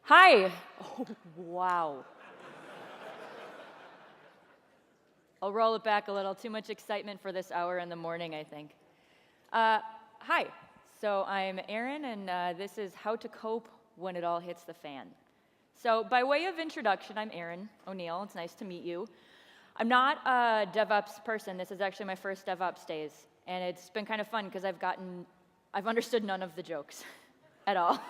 Hi. Oh, wow. I'll roll it back a little. Too much excitement for this hour in the morning, I think. Hi. So I'm Eryn, and this is How to Cope When It All Hits the Fan. So by way of introduction, I'm Eryn O'Neill. It's nice to meet you. I'm not a DevOps person. This is actually my first DevOps days, and it's been kind of fun because I've understood none of the jokes at all.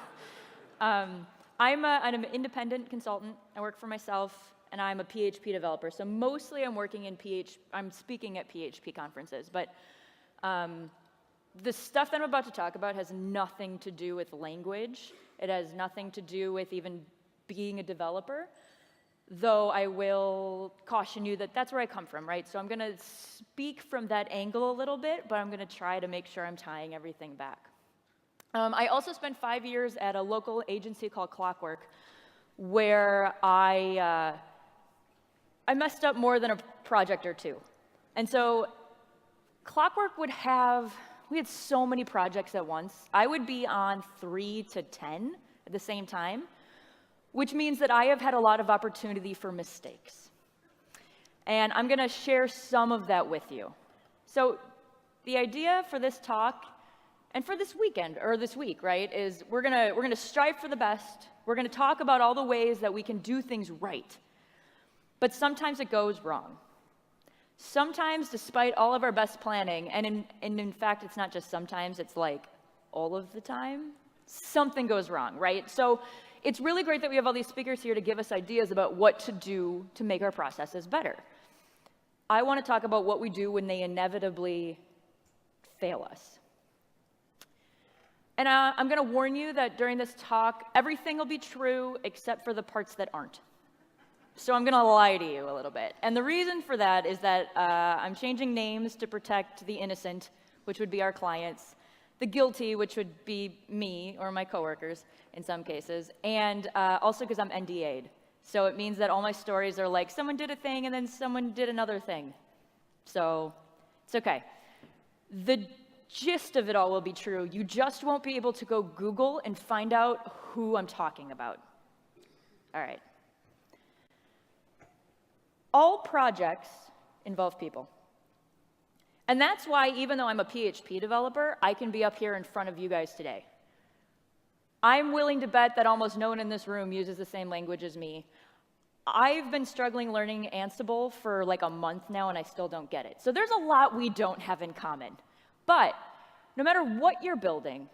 I'm an independent consultant. I work for myself, and I'm a PHP developer. So mostly I'm speaking at PHP conferences, but the stuff that I'm about to talk about has nothing to do with language. It has nothing to do with even being a developer, though I will caution you that that's where I come from, right? So I'm going to speak from that angle a little bit, but I'm going to try to make sure I'm tying everything back. I also spent 5 years at a local agency called Clockwork, where I messed up more than a project or two. And so Clockwork we had so many projects at once. I would be on 3 to 10 at the same time, which means that I have had a lot of opportunity for mistakes. And I'm going to share some of that with you. So the idea for this talk and for this weekend, or this week, right, is we're gonna strive for the best. We're gonna talk about all the ways that we can do things right. But sometimes it goes wrong. Sometimes, despite all of our best planning, and in fact, it's not just sometimes, it's like all of the time, something goes wrong, right? So it's really great that we have all these speakers here to give us ideas about what to do to make our processes better. I want to talk about what we do when they inevitably fail us. And I'm going to warn you that during this talk, everything will be true except for the parts that aren't. So I'm going to lie to you a little bit. And the reason for that is that I'm changing names to protect the innocent, which would be our clients, the guilty, which would be me or my coworkers in some cases, and also because I'm NDA'd. So it means that all my stories are like someone did a thing and then someone did another thing. So it's okay. The gist of it all will be true. You just won't be able to go Google and find out who I'm talking about. All right. All projects involve people. And that's why, even though I'm a PHP developer, I can be up here in front of you guys today. I'm willing to bet that almost no one in this room uses the same language as me. I've been struggling learning Ansible for like a month now, and I still don't get it. So there's a lot we don't have in common. But no matter what you're building,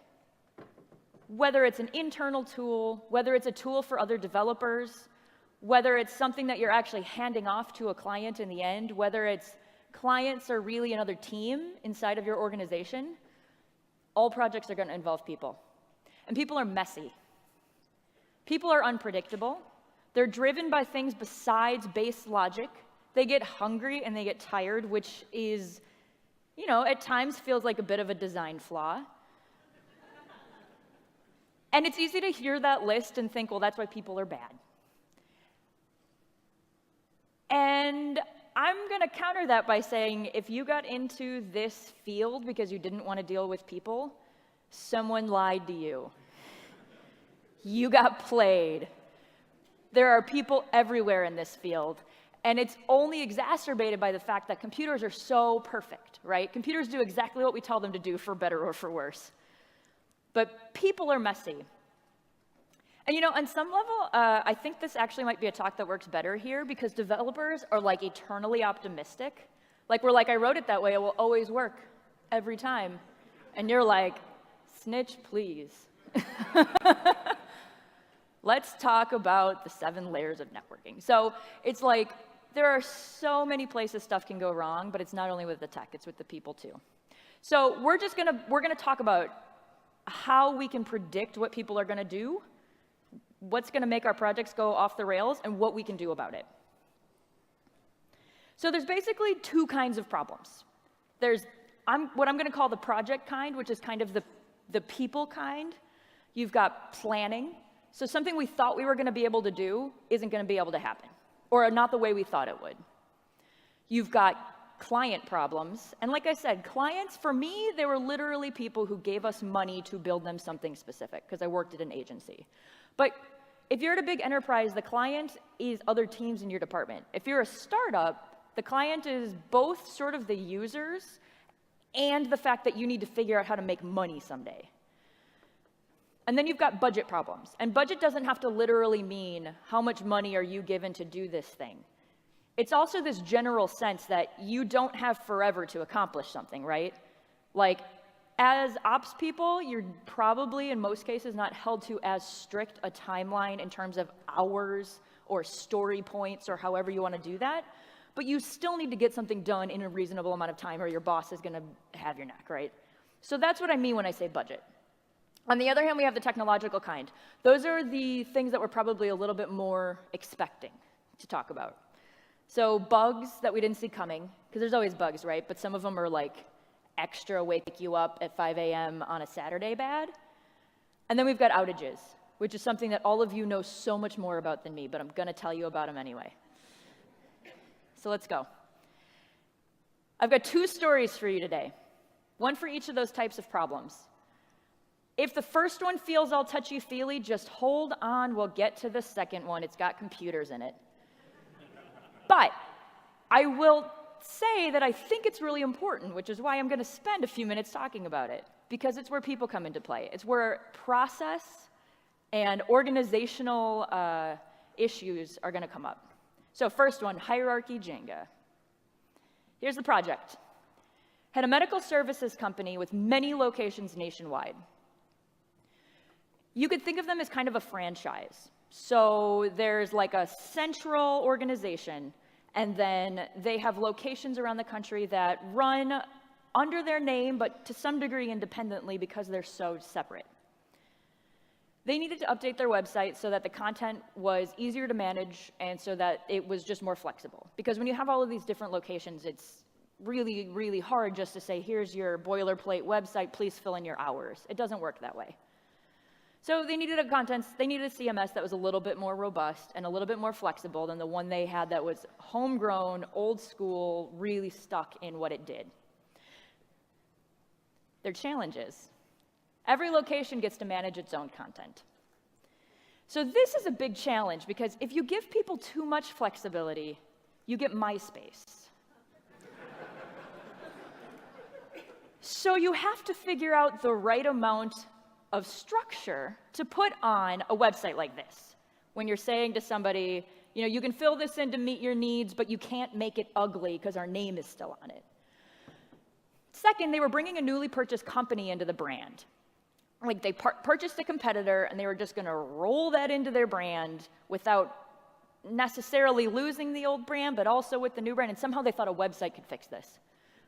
whether it's an internal tool, whether it's a tool for other developers, whether it's something that you're actually handing off to a client in the end, whether it's clients are really another team inside of your organization, all projects are going to involve people. And people are messy. People are unpredictable. They're driven by things besides base logic. They get hungry and they get tired, which is, at times feels like a bit of a design flaw. And it's easy to hear that list and think, well, that's why people are bad. And I'm going to counter that by saying, if you got into this field because you didn't want to deal with people, someone lied to you. You got played. There are people everywhere in this field. And it's only exacerbated by the fact that computers are so perfect, right? Computers do exactly what we tell them to do, for better or for worse. But people are messy. And on some level, I think this actually might be a talk that works better here, because developers are like eternally optimistic. Like, we're like, I wrote it that way, it will always work every time. And you're like, snitch, please. Let's talk about the 7 layers of networking. So it's like, there are so many places stuff can go wrong, but it's not only with the tech, it's with the people too. So we're gonna talk about how we can predict what people are gonna do, what's gonna make our projects go off the rails, and what we can do about it. So there's basically 2 kinds of problems. There's what I'm gonna call the project kind, which is kind of the people kind. You've got planning. So something we thought we were gonna be able to do isn't gonna be able to happen, or not the way we thought it would. You've got client problems. And like I said, clients, for me, they were literally people who gave us money to build them something specific, because I worked at an agency. But if you're at a big enterprise, the client is other teams in your department. If you're a startup, the client is both sort of the users and the fact that you need to figure out how to make money someday. And then you've got budget problems. And budget doesn't have to literally mean how much money are you given to do this thing. It's also this general sense that you don't have forever to accomplish something, right? Like, as ops people, you're probably, in most cases, not held to as strict a timeline in terms of hours or story points or however you want to do that. But you still need to get something done in a reasonable amount of time or your boss is going to have your neck, right? So that's what I mean when I say budget. On the other hand, we have the technological kind. Those are the things that we're probably a little bit more expecting to talk about. So bugs that we didn't see coming, because there's always bugs, right? But some of them are like extra wake you up at 5 a.m. on a Saturday bad. And then we've got outages, which is something that all of you know so much more about than me, but I'm going to tell you about them anyway. So let's go. I've got 2 stories for you today, one for each of those types of problems. If the first one feels all touchy-feely, just hold on, we'll get to the second one. It's got computers in it. But I will say that I think it's really important, which is why I'm going to spend a few minutes talking about it, because it's where people come into play. It's where process and organizational issues are going to come up. So first one, hierarchy JENGA. Here's the project. Had a medical services company with many locations nationwide. You could think of them as kind of a franchise. So there's like a central organization, and then they have locations around the country that run under their name, but to some degree independently because they're so separate. They needed to update their website so that the content was easier to manage and so that it was just more flexible. Because when you have all of these different locations, it's really, really hard just to say, here's your boilerplate website, please fill in your hours. It doesn't work that way. So they needed a CMS that was a little bit more robust and a little bit more flexible than the one they had that was homegrown, old school, really stuck in what it did. Their challenges. Every location gets to manage its own content. So this is a big challenge because if you give people too much flexibility, you get MySpace. So you have to figure out the right amount of structure to put on a website like this. When you're saying to somebody, you know, you can fill this in to meet your needs, but you can't make it ugly because our name is still on it. Second, they were bringing a newly purchased company into the brand. Like they purchased a competitor and they were just going to roll that into their brand without necessarily losing the old brand, but also with the new brand. And somehow they thought a website could fix this.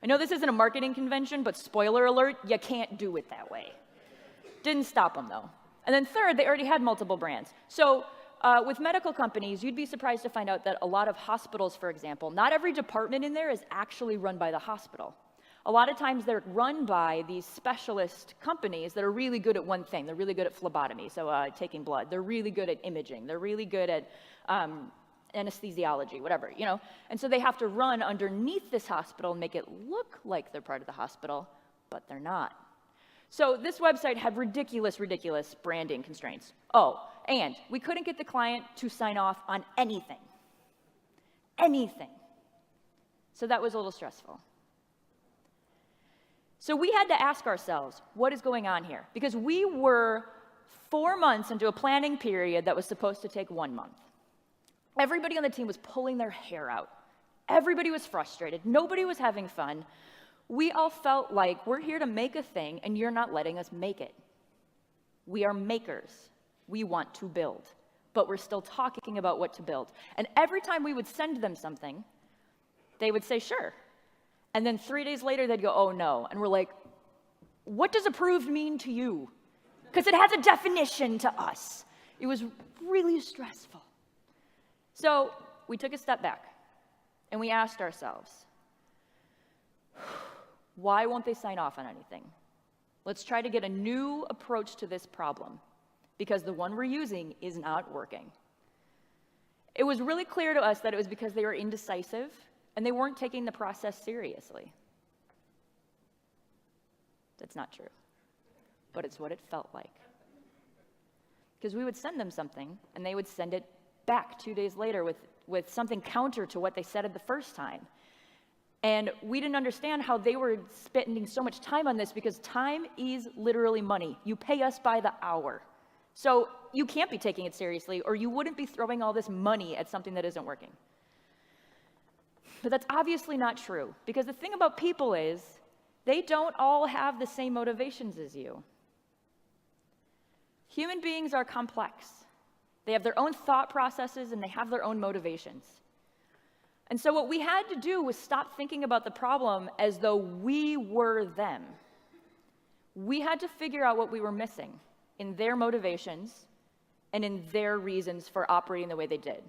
I know this isn't a marketing convention, but spoiler alert, you can't do it that way. Didn't stop them, though. And then third, they already had multiple brands. So with medical companies, you'd be surprised to find out that a lot of hospitals, for example, not every department in there is actually run by the hospital. A lot of times they're run by these specialist companies that are really good at one thing. They're really good at phlebotomy, so taking blood. They're really good at imaging. They're really good at anesthesiology, whatever, you know. And so they have to run underneath this hospital and make it look like they're part of the hospital, but they're not. So this website had ridiculous branding constraints. Oh, and we couldn't get the client to sign off on anything. Anything. So that was a little stressful. So we had to ask ourselves, what is going on here? Because we were 4 months into a planning period that was supposed to take 1 month. Everybody on the team was pulling their hair out. Everybody was frustrated. Nobody was having fun. We all felt like we're here to make a thing and you're not letting us make it. We are makers. We want to build, but we're still talking about what to build. And every time we would send them something, they would say, sure. And then 3 days later, they'd go, oh no. And we're like, what does approved mean to you? Because it has a definition to us. It was really stressful. So we took a step back and we asked ourselves, why won't they sign off on anything? Let's try to get a new approach to this problem because the one we're using is not working. It was really clear to us that it was because they were indecisive and they weren't taking the process seriously. That's not true, but it's what it felt like. because we would send them something, and they would send it back 2 days later with something counter to what they said at the first time. And we didn't understand how they were spending so much time on this, because time is literally money. You pay us by the hour. So you can't be taking it seriously, or you wouldn't be throwing all this money at something that isn't working. But that's obviously not true, because the thing about people is they don't all have the same motivations as you. Human beings are complex. They have their own thought processes, and they have their own motivations. And so what we had to do was stop thinking about the problem as though we were them. We had to figure out what we were missing in their motivations and in their reasons for operating the way they did.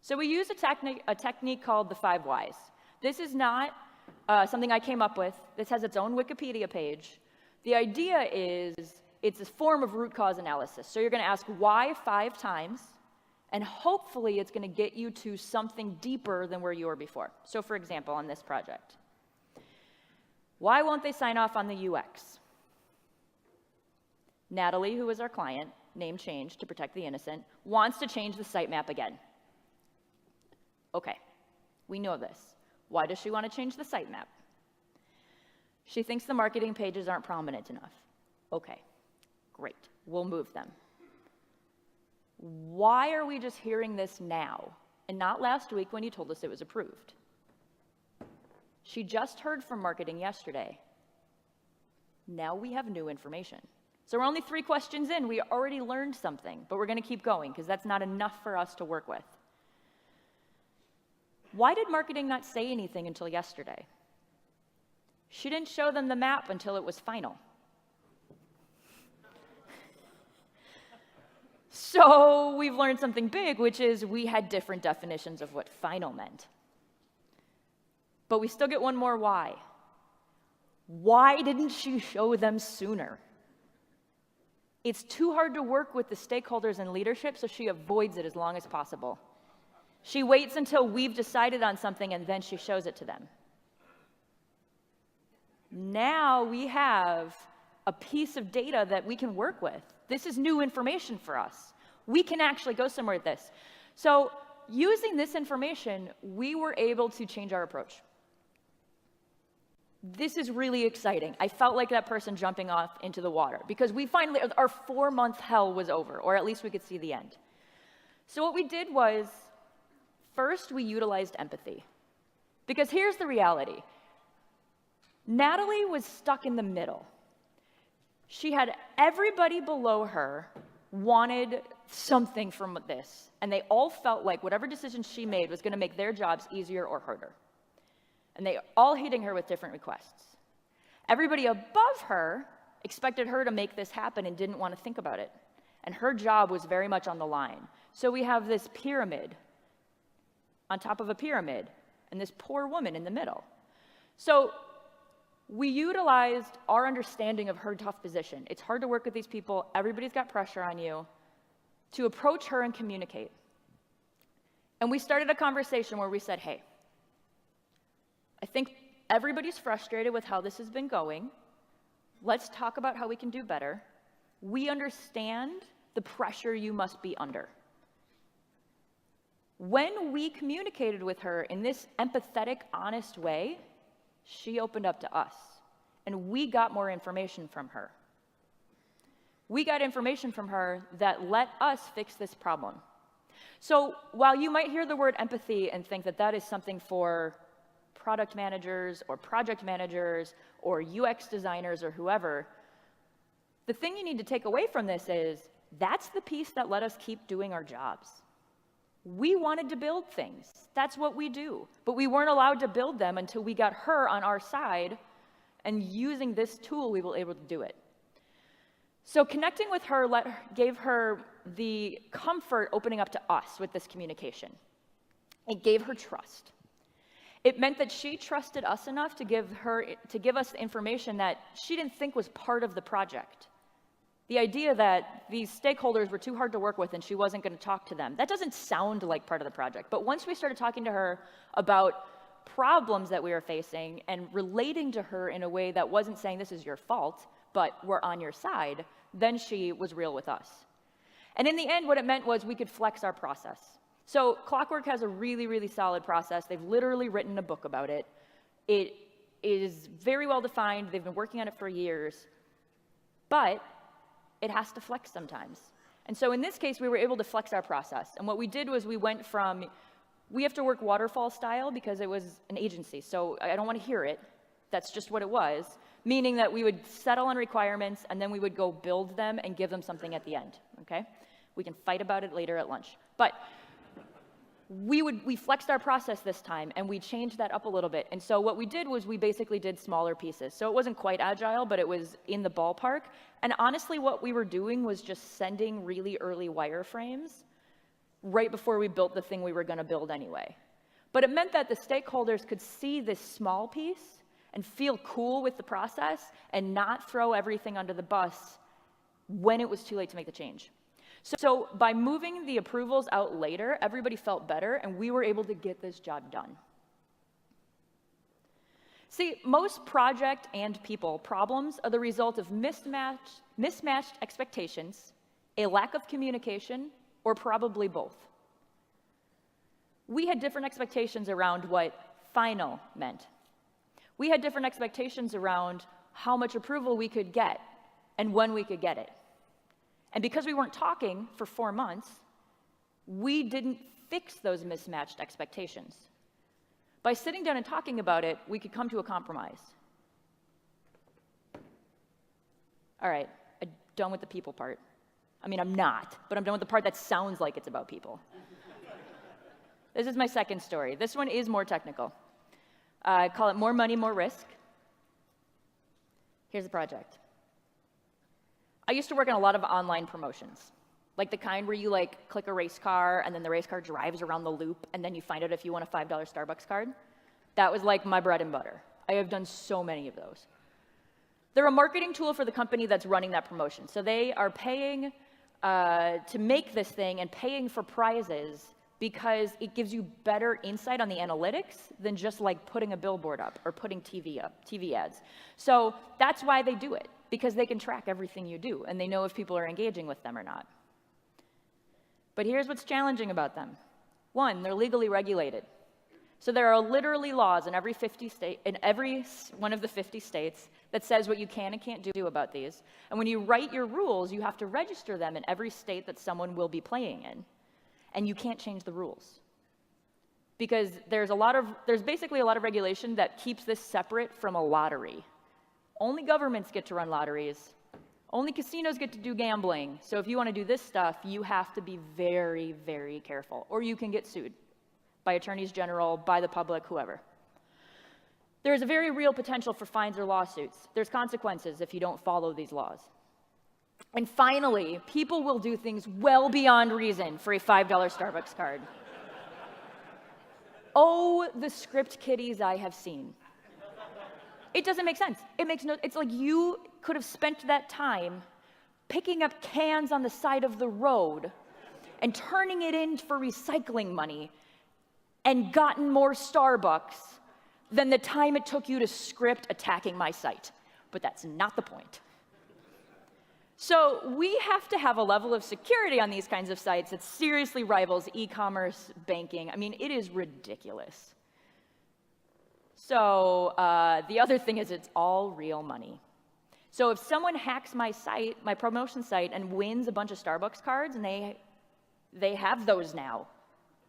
So we used a technique called the 5 whys. This is not something I came up with. This has its own Wikipedia page. The idea is it's a form of root cause analysis. So you're going to ask why 5 times, and hopefully it's going to get you to something deeper than where you were before. So for example, on this project, why won't they sign off on the UX? Natalie, who is our client, name change to protect the innocent, wants to change the sitemap again. Okay, we know this. Why does she want to change the sitemap? She thinks the marketing pages aren't prominent enough. Okay, great, we'll move them. Why are we just hearing this now and not last week when you told us it was approved? She just heard from marketing yesterday. Now we have new information. So we're only 3 questions in. We already learned something, but we're going to keep going because that's not enough for us to work with. Why did marketing not say anything until yesterday? She didn't show them the map until it was final. So we've learned something big, which is we had different definitions of what final meant. But we still get one more why. Why didn't she show them sooner? It's too hard to work with the stakeholders and leadership, so she avoids it as long as possible. She waits until we've decided on something, and then she shows it to them. Now we have a piece of data that we can work with. This is new information for us. We can actually go somewhere with this. So using this information, we were able to change our approach. This is really exciting. I felt like that person jumping off into the water because we finally, our 4-month hell was over, or at least we could see the end. So what we did was, first we utilized empathy. Because here's the reality. Natalie was stuck in the middle. She had everybody below her wanted something from this, and they all felt like whatever decision she made was going to make their jobs easier or harder. And they all hitting her with different requests. Everybody above her expected her to make this happen and didn't want to think about it. And her job was very much on the line. So we have this pyramid on top of a pyramid, and this poor woman in the middle. So we utilized our understanding of her tough position. It's hard to work with these people. Everybody's got pressure on you, to approach her and communicate. And we started a conversation where we said, hey, I think everybody's frustrated with how this has been going. Let's talk about how we can do better. We understand the pressure you must be under. When we communicated with her in this empathetic, honest way, she opened up to us, and we got more information from her. We got information from her that let us fix this problem. So while you might hear the word empathy and think that that is something for product managers or project managers or UX designers or whoever, the thing you need to take away from this is that's the piece that let us keep doing our jobs. We wanted to build things. That's what we do. But we weren't allowed to build them until we got her on our side, and using this tool, we were able to do it. So connecting with her gave her the comfort opening up to us with this communication. It gave her trust. It meant that she trusted us enough to give us the information that she didn't think was part of the project. The idea that these stakeholders were too hard to work with and she wasn't going to talk to them, that doesn't sound like part of the project. But once we started talking to her about problems that we were facing and relating to her in a way that wasn't saying this is your fault, but we're on your side, then she was real with us. And in the end, what it meant was we could flex our process. So Clockwork has a really, really solid process. They've literally written a book about it. It is very well defined. They've been working on it for years. But it has to flex sometimes. And so in this case, we were able to flex our process. And what we did was we went from, we have to work waterfall style because it was an agency. So I don't want to hear it. That's just what it was. Meaning that we would settle on requirements, and then we would go build them and give them something at the end, okay? We can fight about it later at lunch. But we flexed our process this time, and we changed that up a little bit. And so what we did was we basically did smaller pieces. So it wasn't quite agile, but it was in the ballpark. And honestly, what we were doing was just sending really early wireframes right before we built the thing we were going to build anyway. But it meant that the stakeholders could see this small piece and feel cool with the process and not throw everything under the bus when it was too late to make the change. So by moving the approvals out later, everybody felt better, and we were able to get this job done. See, most project and people problems are the result of mismatched expectations, a lack of communication, or probably both. We had different expectations around what final meant. We had different expectations around how much approval we could get and when we could get it. And because we weren't talking for 4 months, we didn't fix those mismatched expectations. By sitting down and talking about it, we could come to a compromise. All right, I'm done with the people part. I mean, I'm not, but I'm done with the part that sounds like it's about people. This is my second story. This one is more technical. I call it More Money, More Risk. Here's the project. I used to work on a lot of online promotions, like the kind where you click a race car and then the race car drives around the loop and then you find out if you want a $5 Starbucks card. That was like my bread and butter. I have done so many of those. They're a marketing tool for the company that's running that promotion. So they are paying to make this thing and paying for prizes because it gives you better insight on the analytics than just putting a billboard up or putting TV ads. So that's why they do it, because they can track everything you do and they know if people are engaging with them or not. But here's what's challenging about them. One, they're legally regulated. So there are literally laws in every one of the 50 states that says what you can and can't do about these. And when you write your rules, you have to register them in every state that someone will be playing in. And you can't change the rules. Because there's basically a lot of regulation that keeps this separate from a lottery. Only governments get to run lotteries. Only casinos get to do gambling. So if you want to do this stuff, you have to be very, very careful. Or you can get sued by attorneys general, by the public, whoever. There is a very real potential for fines or lawsuits. There's consequences if you don't follow these laws. And finally, people will do things well beyond reason for a $5 Starbucks card. Oh, the script kiddies I have seen. It doesn't make sense. It's like you could have spent that time picking up cans on the side of the road and turning it in for recycling money and gotten more Starbucks than the time it took you to script attacking my site. But that's not the point. So we have to have a level of security on these kinds of sites that seriously rivals e-commerce, banking. I mean, it is ridiculous. So the other thing is it's all real money. So if someone hacks my site, my promotion site, and wins a bunch of Starbucks cards, and they have those now.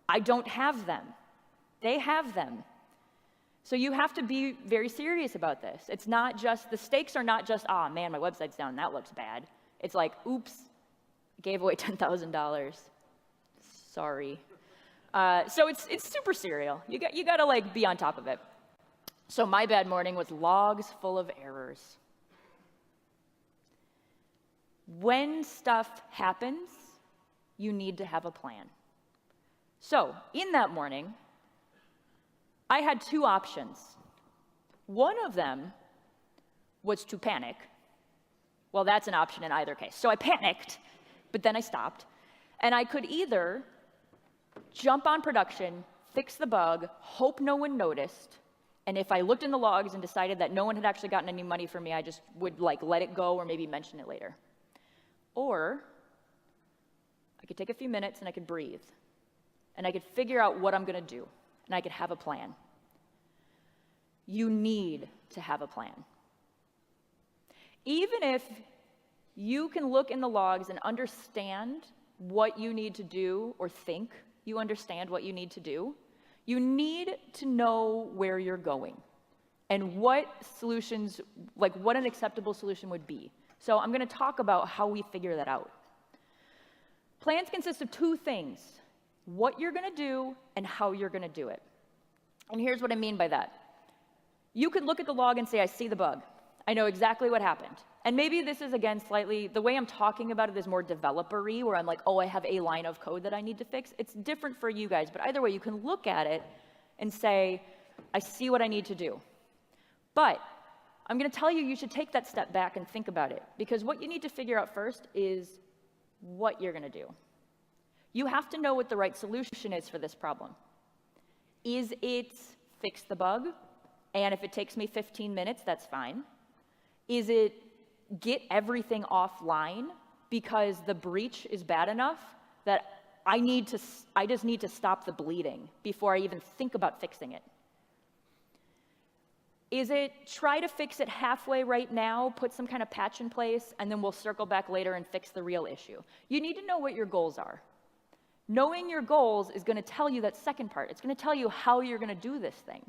I don't have them. They have them. So you have to be very serious about this. It's not just, the stakes are not just, ah, man, my website's down, that looks bad. It's like, oops, gave away $10,000. Sorry. So it's super serial. You got to be on top of it. So my bad morning was logs full of errors. When stuff happens, you need to have a plan. So in that morning, I had two options. One of them was to panic. Well, that's an option in either case. So I panicked, but then I stopped. And I could either jump on production, fix the bug, hope no one noticed, and if I looked in the logs and decided that no one had actually gotten any money from me, I just would let it go or maybe mention it later. Or I could take a few minutes and I could breathe. And I could figure out what I'm going to do. And I could have a plan. You need to have a plan. Even if you can look in the logs and understand what you need to do, or think you understand what you need to do, you need to know where you're going and what solutions, like what an acceptable solution would be. So I'm going to talk about how we figure that out. Plans consist of two things: what you're going to do and how you're going to do it. And here's what I mean by that. You could look at the log and say, I see the bug. I know exactly what happened. And maybe this is, again, slightly, the way I'm talking about it is more developer-y, where I'm like, oh, I have a line of code that I need to fix. It's different for you guys, but either way, you can look at it and say, I see what I need to do. But I'm going to tell you, you should take that step back and think about it, because what you need to figure out first is what you're going to do. You have to know what the right solution is for this problem. Is it fix the bug? And if it takes me 15 minutes, that's fine. Is it get everything offline because the breach is bad enough that I just need to stop the bleeding before I even think about fixing it? Is it try to fix it halfway right now, put some kind of patch in place, and then we'll circle back later and fix the real issue? You need to know what your goals are. Knowing your goals is going to tell you that second part. It's going to tell you how you're going to do this thing.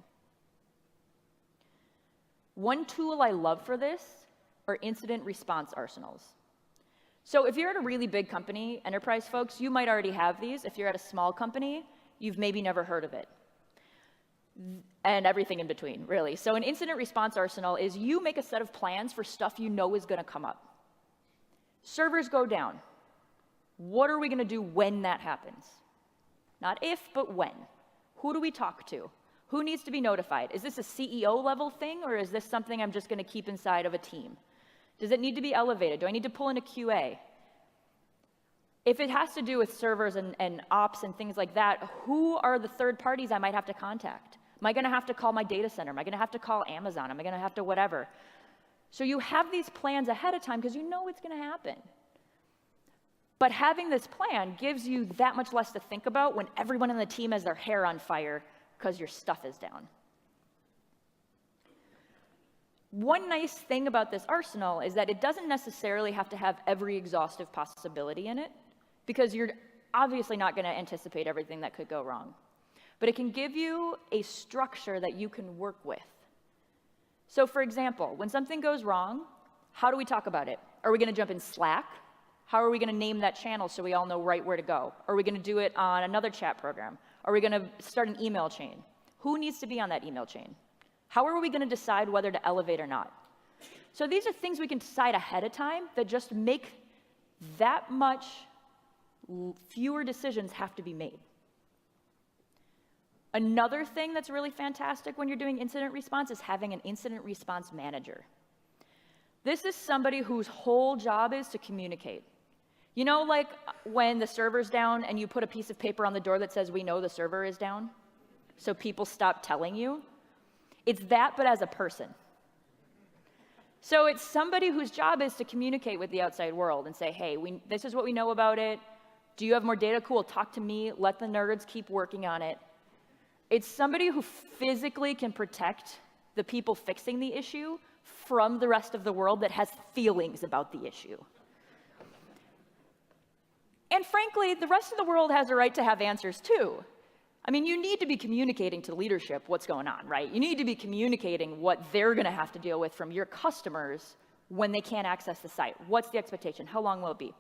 One tool I love for this are incident response arsenals. So if you're at a really big company, enterprise folks, you might already have these. If you're at a small company, you've maybe never heard of it. And everything in between, really. So an incident response arsenal is you make a set of plans for stuff you know is going to come up. Servers go down. What are we going to do when that happens? Not if, but when. Who do we talk to? Who needs to be notified? Is this a CEO level thing, or is this something I'm just going to keep inside of a team? Does it need to be elevated? Do I need to pull in a QA? If it has to do with servers and ops and things like that, who are the third parties I might have to contact? Am I going to have to call my data center? Am I going to have to call Amazon? Am I going to have to whatever? So you have these plans ahead of time because you know it's going to happen. But having this plan gives you that much less to think about when everyone on the team has their hair on fire because your stuff is down. One nice thing about this arsenal is that it doesn't necessarily have to have every exhaustive possibility in it, because you're obviously not going to anticipate everything that could go wrong. But it can give you a structure that you can work with. So for example, when something goes wrong, how do we talk about it? Are we going to jump in Slack? How are we going to name that channel so we all know right where to go? Are we going to do it on another chat program? Are we going to start an email chain? Who needs to be on that email chain? How are we going to decide whether to elevate or not? So these are things we can decide ahead of time that just make that much fewer decisions have to be made. Another thing that's really fantastic when you're doing incident response is having an incident response manager. This is somebody whose whole job is to communicate. You know, like when the server's down and you put a piece of paper on the door that says, we know the server is down, so people stop telling you? It's that, but as a person. So it's somebody whose job is to communicate with the outside world and say, hey, this is what we know about it. Do you have more data? Cool, talk to me. Let the nerds keep working on it. It's somebody who physically can protect the people fixing the issue from the rest of the world that has feelings about the issue. And frankly, the rest of the world has a right to have answers too. I mean, you need to be communicating to leadership what's going on, right? You need to be communicating what they're going to have to deal with from your customers when they can't access the site. What's the expectation? How long will it be?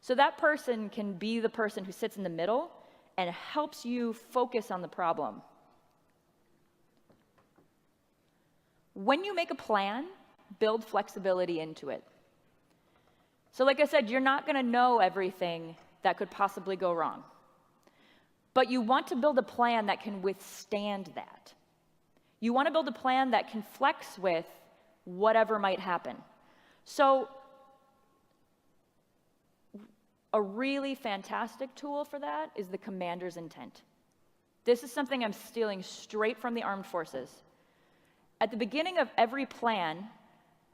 So that person can be the person who sits in the middle and helps you focus on the problem. When you make a plan, build flexibility into it. So like I said, you're not going to know everything that could possibly go wrong. But you want to build a plan that can withstand that. You want to build a plan that can flex with whatever might happen. So a really fantastic tool for that is the commander's intent. This is something I'm stealing straight from the armed forces. At the beginning of every plan,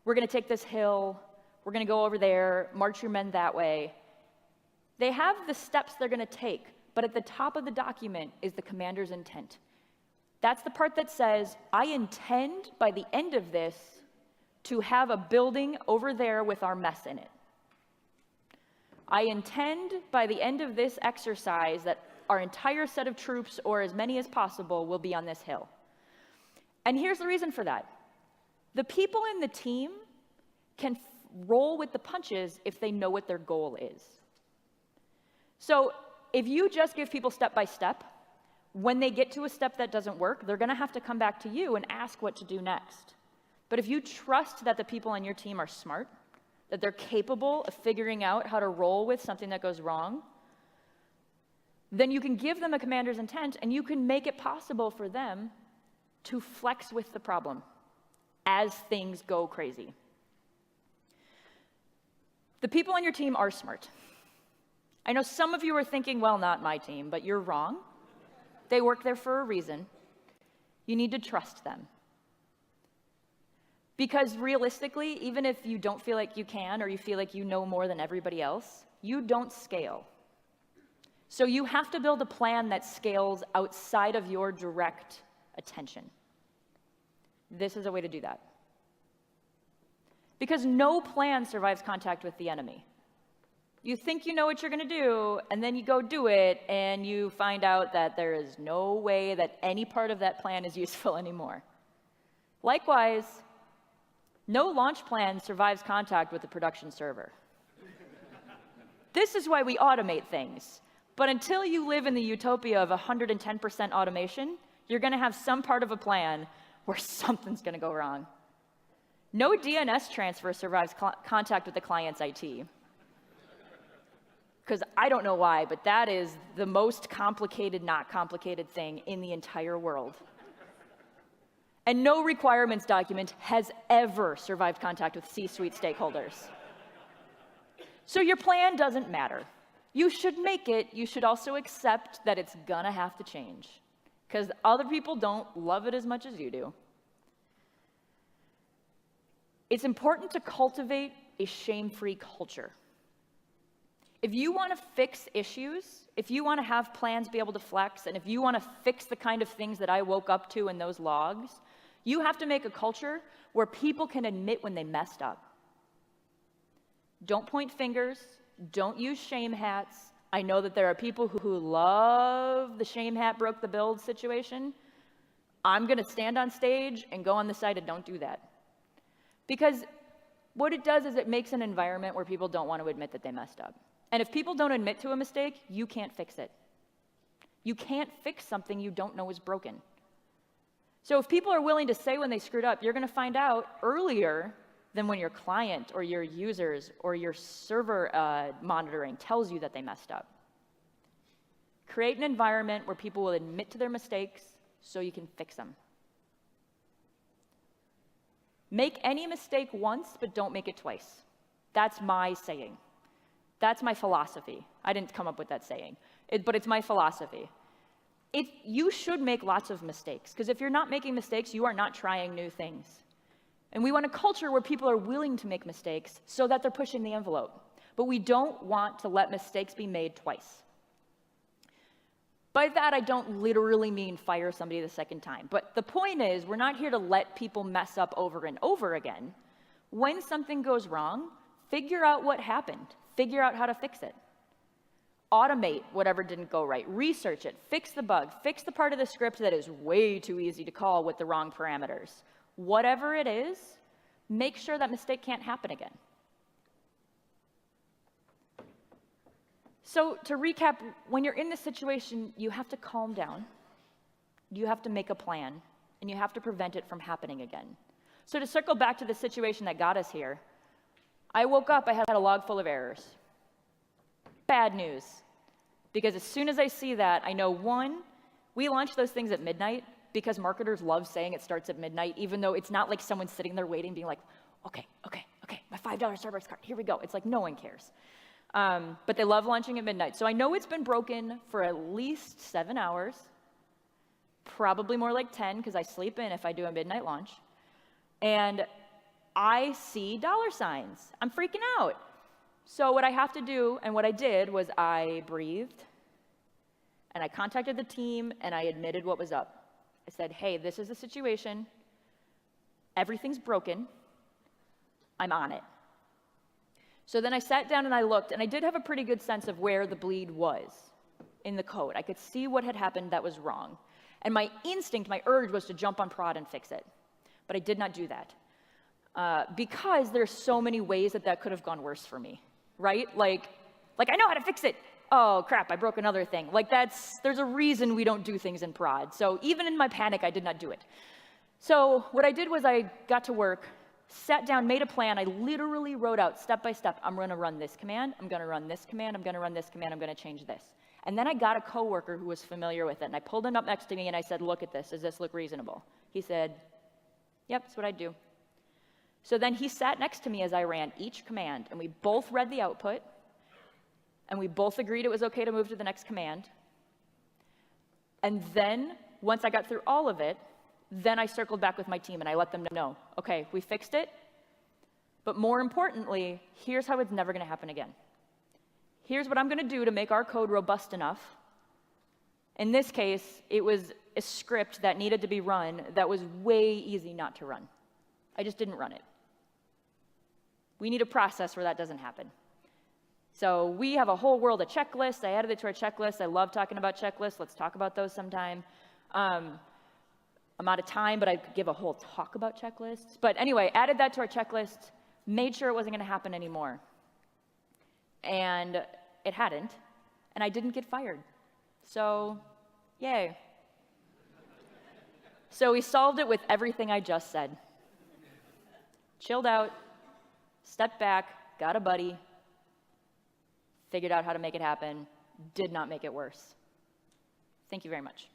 we're going to take this hill, we're going to go over there, march your men that way. They have the steps they're going to take, but at the top of the document is the commander's intent. That's the part that says, I intend by the end of this to have a building over there with our mess in it. I intend by the end of this exercise that our entire set of troops, or as many as possible, will be on this hill. And here's the reason for that. The people in the team can roll with the punches if they know what their goal is. So if you just give people step by step, when they get to a step that doesn't work, they're going to have to come back to you and ask what to do next. But if you trust that the people on your team are smart, that they're capable of figuring out how to roll with something that goes wrong, then you can give them a commander's intent and you can make it possible for them to flex with the problem as things go crazy. The people on your team are smart. I know some of you are thinking, well, not my team, but you're wrong. They work there for a reason. You need to trust them. Because realistically, even if you don't feel like you can, or you feel like you know more than everybody else, you don't scale. So you have to build a plan that scales outside of your direct attention. This is a way to do that. Because no plan survives contact with the enemy. You think you know what you're going to do, and then you go do it, and you find out that there is no way that any part of that plan is useful anymore. Likewise, no launch plan survives contact with the production server. This is why we automate things. But until you live in the utopia of 110% automation, you're going to have some part of a plan where something's going to go wrong. No DNS transfer survives contact with the client's IT. Because I don't know why, but that is the most complicated, not complicated thing in the entire world. And no requirements document has ever survived contact with C-suite stakeholders. So your plan doesn't matter. You should make it. You should also accept that it's gonna have to change, because other people don't love it as much as you do. It's important to cultivate a shame-free culture. If you want to fix issues, if you want to have plans be able to flex, and if you want to fix the kind of things that I woke up to in those logs, you have to make a culture where people can admit when they messed up. Don't point fingers. Don't use shame hats. I know that there are people who love the shame hat broke the build situation. I'm going to stand on stage and go on the side of don't do that. Because what it does is it makes an environment where people don't want to admit that they messed up. And if people don't admit to a mistake, you can't fix it. You can't fix something you don't know is broken. So if people are willing to say when they screwed up, you're going to find out earlier than when your client or your users or your server monitoring tells you that they messed up. Create an environment where people will admit to their mistakes so you can fix them. Make any mistake once, but don't make it twice. That's my saying. That's my philosophy. I didn't come up with that saying, but it's my philosophy. You should make lots of mistakes, because if you're not making mistakes, you are not trying new things. And we want a culture where people are willing to make mistakes so that they're pushing the envelope. But we don't want to let mistakes be made twice. By that, I don't literally mean fire somebody the second time. But the point is, we're not here to let people mess up over and over again. When something goes wrong, figure out what happened. Figure out how to fix it. Automate whatever didn't go right. Research it. Fix the bug. Fix the part of the script that is way too easy to call with the wrong parameters. Whatever it is, make sure that mistake can't happen again. So to recap, when you're in this situation, you have to calm down. You have to make a plan. And you have to prevent it from happening again. So to circle back to the situation that got us here, I woke up, I had a log full of errors. Bad news. Because as soon as I see that, I know, one, we launch those things at midnight because marketers love saying it starts at midnight, even though it's not like someone sitting there waiting, being like, okay, my $5 Starbucks card, here we go. It's like no one cares. But they love launching at midnight. So I know it's been broken for at least 7 hours, probably more like 10 because I sleep in if I do a midnight launch. And I see dollar signs. I'm freaking out. So what I have to do, and what I did, was I breathed, and I contacted the team, and I admitted what was up. I said, hey, this is the situation. Everything's broken. I'm on it. So then I sat down and I looked, and I did have a pretty good sense of where the bleed was in the code. I could see what had happened that was wrong. And my instinct, my urge, was to jump on prod and fix it. But I did not do that. Because there's so many ways that could have gone worse for me, right? Like I know how to fix it. Oh, crap, I broke another thing. There's a reason we don't do things in prod. So even in my panic, I did not do it. So what I did was I got to work, sat down, made a plan. I literally wrote out step by step, I'm going to run this command, I'm going to run this command, I'm going to run this command, I'm going to change this. And then I got a coworker who was familiar with it, and I pulled him up next to me, and I said, look at this. Does this look reasonable? He said, yep, that's what I do. So then he sat next to me as I ran each command, and we both read the output, and we both agreed it was okay to move to the next command. And then, once I got through all of it, then I circled back with my team, and I let them know, okay, we fixed it, but more importantly, here's how it's never going to happen again. Here's what I'm going to do to make our code robust enough. In this case, it was a script that needed to be run that was way easy not to run. I just didn't run it. We need a process where that doesn't happen. So we have a whole world of checklists. I added it to our checklist. I love talking about checklists. Let's talk about those sometime. I'm out of time, but I could give a whole talk about checklists. But anyway, added that to our checklist, made sure it wasn't going to happen anymore. And it hadn't, and I didn't get fired. So, yay. So we solved it with everything I just said. Chilled out, stepped back, got a buddy, figured out how to make it happen, did not make it worse. Thank you very much.